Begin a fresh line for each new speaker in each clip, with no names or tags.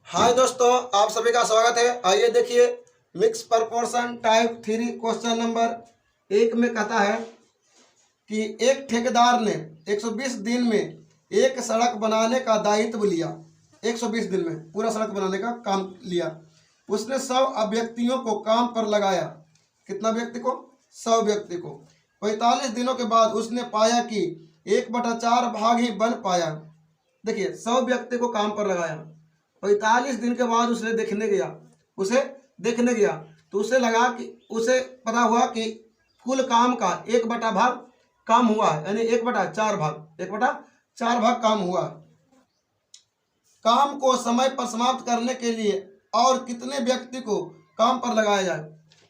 हाय दोस्तों, आप सभी का स्वागत है। आइए देखिए, mix proportion type 3 question number 1 में कहता है कि एक ठेकेदार ने 120 दिन में एक सड़क बनाने का दायित्व लिया। 120 दिन में पूरा सड़क बनाने का काम लिया। उसने 100 व्यक्तियों को काम पर लगाया। कितना व्यक्ति को? 100 व्यक्ति को। 45 दिनों के बाद उसने पाया कि 1/4 भाग ही बन पाया। देखिए, 100 व्यक्ति को काम पर लगाया। 45 दिन के बाद उसे देखने गया तो उसे लगा कि उसे पता हुआ कि कुल काम का 1/4 भाग काम हुआ है, यानी 1/4 भाग काम हुआ। काम को समय पर समाप्त करने के लिए और कितने व्यक्ति को काम पर लगाया जाए?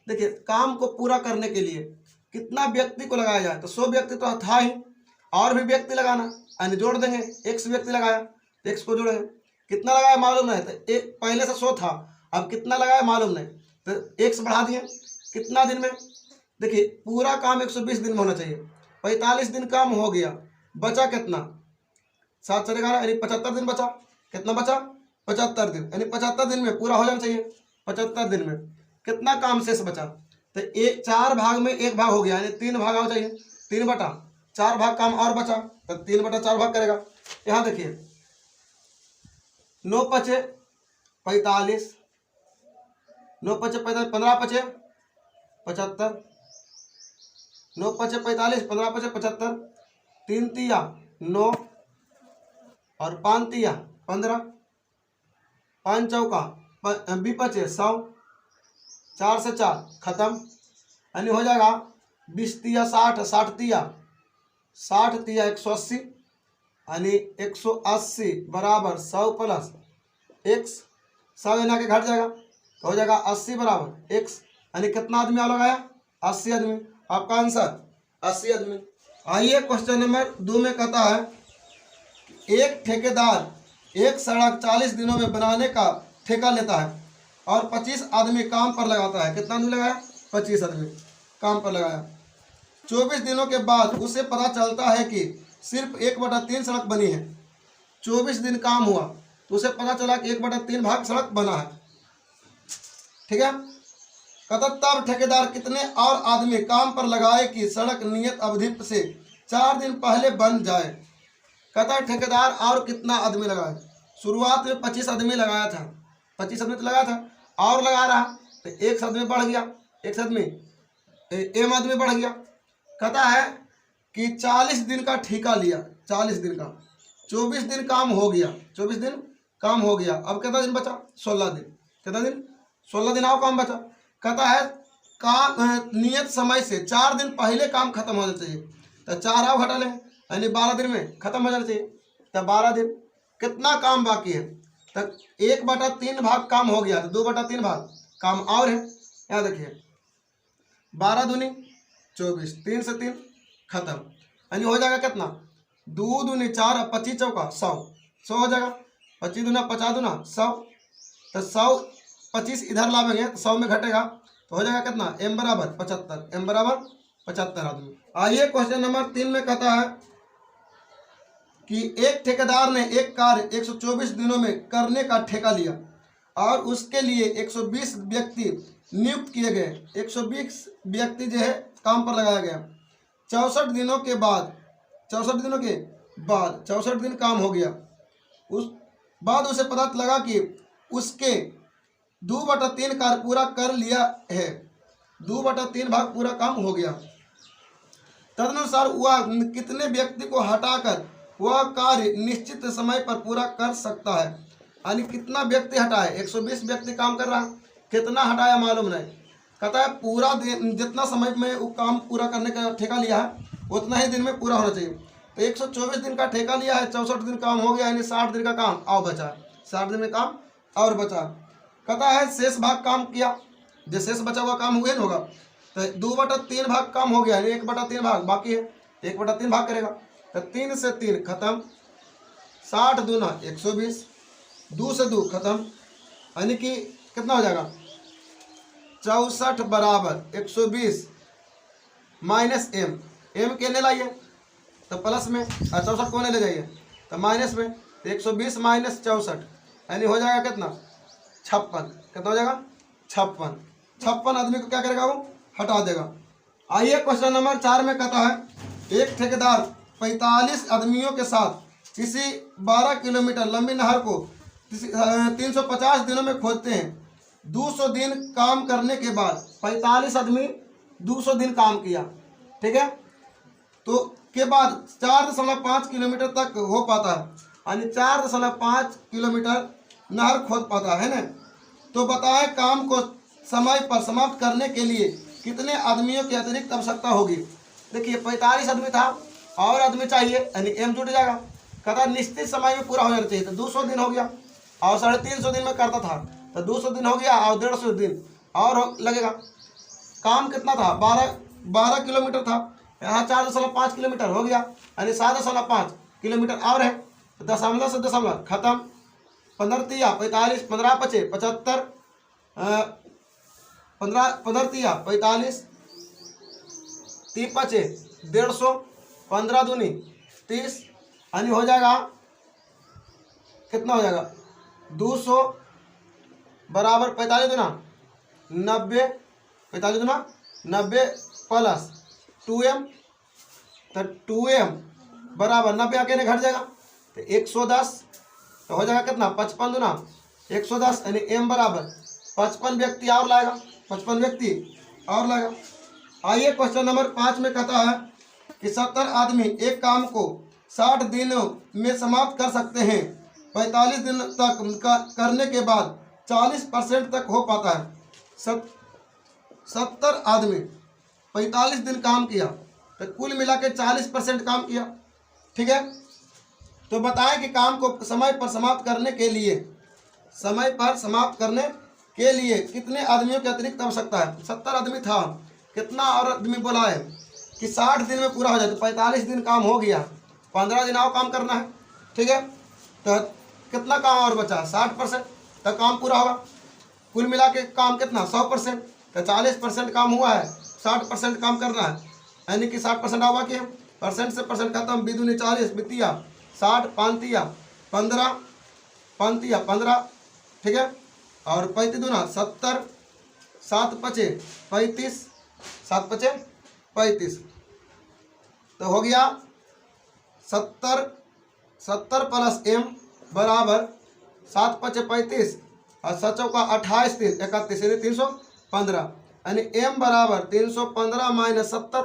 देखिए, काम को पूरा करने के लिए कितना व्यक्ति को लगाया जाए? तो 100 व्यक्ति तो था ही, और भी व्यक्ति लगाना, यानी जोड़ देंगे। 1 व्यक्ति लगाया, x को जोड़े, कितना लगाया मालूम नहीं, तो एक पहले से 100 था, अब कितना लगाया मालूम नहीं, तो x बढ़ा दिए। कितना दिन में? देखिए, पूरा काम 120 दिन में होना चाहिए। 45 दिन काम हो गया, बचा कितना? 7 से 11 यानी 75 दिन बचा। कितना बचा? 75 दिन, यानी 75 दिन में पूरा हो जाना चाहिए। 75 दिन में कितना काम शेष बचा? तो 4 भाग में 1 भाग हो गया, यानी 3 भाग होना चाहिए। 3/4 भाग काम और बचा, तो 3/4 भाग करेगा। यहाँ देखिए, 9 पचे 45, 9 पचे 45, 15 पचे 75, 9 पचे 45, 15 पचे 75, 3 तिया 9 और 5 तिया 15, 5 चौका 20 पचे 100, 4 से 4 खत्म, यानी हो जाएगा 20 तिया 60, 60 तिया 180, यानी 180 बराबर 100 प्लस x। 100 यहाँ के घट जाएगा तो हो जाएगा 80 बराबर x, यानी कितना आदमी और लगाया? 80 आदमी। आपका आंसर 80 आदमी। आइए क्वेश्चन नंबर 2 में कहता है कि एक ठेकेदार एक सड़क 40 दिनों में बनाने का ठेका लेता है और 25 आदमी काम पर लगाता है। कितना आदमी लगाया? 25 आदमी काम पर लगाया। 24 दिनों के बाद उसे पता चलता है कि सिर्फ 1/3 सड़क बनी है। 24 दिन काम हुआ तो उसे पता चला कि 1/3 भाग सड़क बना है। ठीक है, कहता तब ठेकेदार कितने और आदमी काम पर लगाए कि सड़क नियत अवधि से 4 दिन पहले बन जाए। कहता ठेकेदार और कितना आदमी लगाए? शुरुआत में 25 आदमी लगाया था, 25 आदमी तो लगाया था, और लगा रहा तो 1 आदमी बढ़ गया, 1 आदमी एम आदमी बढ़ गया। कहता है कि 40 दिन का ठेका लिया, 40 दिन का, 24 दिन काम हो गया, 24 दिन काम हो गया। अब कितना दिन बचा? 16 दिन। कितना दिन? 16 दिन और काम बचा। कहता है काम नियत समय से 4 दिन पहले काम खत्म हो जाना चाहिए, तो 4 और घटा लें, यानी 12 दिन में खत्म हो जाना चाहिए। तो 12 दिन कितना काम बाकी है? तो 1/3 भाग काम हो गया, तो 2/3 भाग काम और है। यहाँ देखिए, 12 दूनी 24, 3 से 3 खत्म, यानी हो जाएगा कितना? 2 दूनी 4 और 25 चौका 100, 100 हो जाएगा। 25 दूना 50 दूना 100, तो 100 25 इधर लावेंगे तो 100 में घटेगा, तो हो जाएगा कितना? m बराबर 75, m बराबर 75 आदमी। आइए क्वेश्चन नंबर 3 में कहता है कि एक ठेकेदार ने एक कार्य 124 दिनों में करने का ठेका लिया और उसके लिए 120 व्यक्ति नियुक्त किए गए। 120 व्यक्ति जो है काम पर लगाया गया। 64 दिनों के बाद 64 दिन काम हो गया। उस बाद उसे पता लगा कि उसके 2/3 कार्य पूरा कर लिया है, 2/3 भाग पूरा काम हो गया। तदनुसार वह कितने व्यक्ति को हटाकर वह कार्य निश्चित समय पर पूरा कर सकता है? यानी कितना व्यक्ति हटाए? 120 व्यक्ति काम कर रहा, कितना हटाया मालूम नहीं। कहता है पूरा दिन, जितना समय में वो काम पूरा करने का ठेका लिया है उतना ही दिन में पूरा होना चाहिए। तो 124 दिन का ठेका लिया है, 64 दिन काम हो गया, यानी 60 दिन का काम और बचा, 60 दिन में काम और बचा। कहता है शेष भाग काम किया, जो शेष बचा हुआ काम हुए ना होगा, तो 2/3 भाग काम हो गया, यानी 1/3 भाग बाकी है, 1/3 भाग करेगा, तो 3 से 3 खत्म, 60 दूना 120, 2 से 2 खत्म, यानी कि कितना हो जाएगा? 64 बराबर 120 माइनस m के ले लाइए तो प्लस में, 64 को ले जाइए तो माइनस में, 120 माइनस 64, यानी हो जाएगा कितना? 56। कितना हो जाएगा? 56। 56 आदमी को क्या करेगा? वो हटा देगा। आइए क्वेश्चन नंबर 4 में कहता है एक ठेकेदार 45 आदमियों के साथ किसी 12 किलोमीटर लंबी नहर को 350 दिनों में खोदते हैं। 200 दिन काम करने के बाद 45 आदमी 200 दिन काम किया, ठीक है, तो के बाद 4.5 किलोमीटर तक हो पाता है, यानी 4.5 किलोमीटर नहर खोद पाता है ना। तो बताएं काम को समय पर समाप्त करने के लिए कितने आदमियों की अतिरिक्त आवश्यकता होगी। देखिए 45 आदमी था और आदमी चाहिए, यानी एम जुट जाएगा। कहता निश्चित समय में पूरा हो जाना चाहिए, तो 200 दिन हो गया, और 350 दिन में करता था तो 200 दिन हो गया, और 150 दिन और लगेगा। काम कितना था? 12 किलोमीटर था, यहाँ 4.5 किलोमीटर हो गया, यानी 7.5 किलोमीटर और है। दशमलव से दशमलव खत्म। 15 तिया 45, 15 पचे 75, 15 तिया 45, 30 पचे 150, 15 दूनी 30, यानी हो जाएगा कितना हो जाएगा? 200 बराबर 45 दूना 90, 45 दूना 90 प्लस 2m, तो 2m बराबर 90 आके घट जाएगा तो 110, तो हो जाएगा कितना? 55 दूना 110, यानी m बराबर 55 व्यक्ति और लाएगा, 55 व्यक्ति और लाएगा। आइए क्वेश्चन नंबर 5 में कहता है कि 70 आदमी एक काम को 60 दिनों में समाप्त कर सकते हैं। 45 दिन तक करने के बाद 40% तक हो पाता है। 70 आदमी 45 दिन काम किया तो कुल मिला के 40% काम किया, ठीक है। तो बताएं कि काम को समय पर समाप्त करने के लिए कितने आदमियों की अतिरिक्त आवश्यकता है। 70 आदमी था, कितना और आदमी बोला है कि 60 दिन में पूरा हो जाए, तो 45 दिन काम हो गया, 15 दिन और काम करना है, ठीक है। तो कितना काम और बचा? 60%, तो काम पूरा होगा। कुल मिला के काम कितना? 100%, तो 40% काम हुआ है, 60% काम करना है, यानी कि 60% आवा के परसेंट से परसेंट खत्म। बिदुनी 40 बितिया 60, 5 तिया 15, 5 तिया 15, ठीक है, और 35 दूना 70, 7 पचे 35, 7 पचे 35, तो हो गया 70 प्लस m बराबर 7 पचे 35 और 7 चौका 28, 3 31, यानी 315, यानी m बराबर 315 माइनस 70,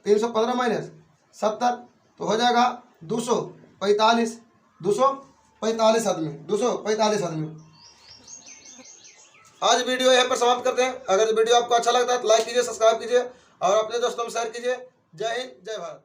315 माइनस 70, तो हो जाएगा 245 आदमी। आज वीडियो यहाँ पर समाप्त करते हैं। अगर वीडियो आपको अच्छा लगता है तो लाइक कीजिए, सब्सक्राइब कीजिए और अपने दोस्तों में शेयर कीजिए। जय हिंद, जय भारत।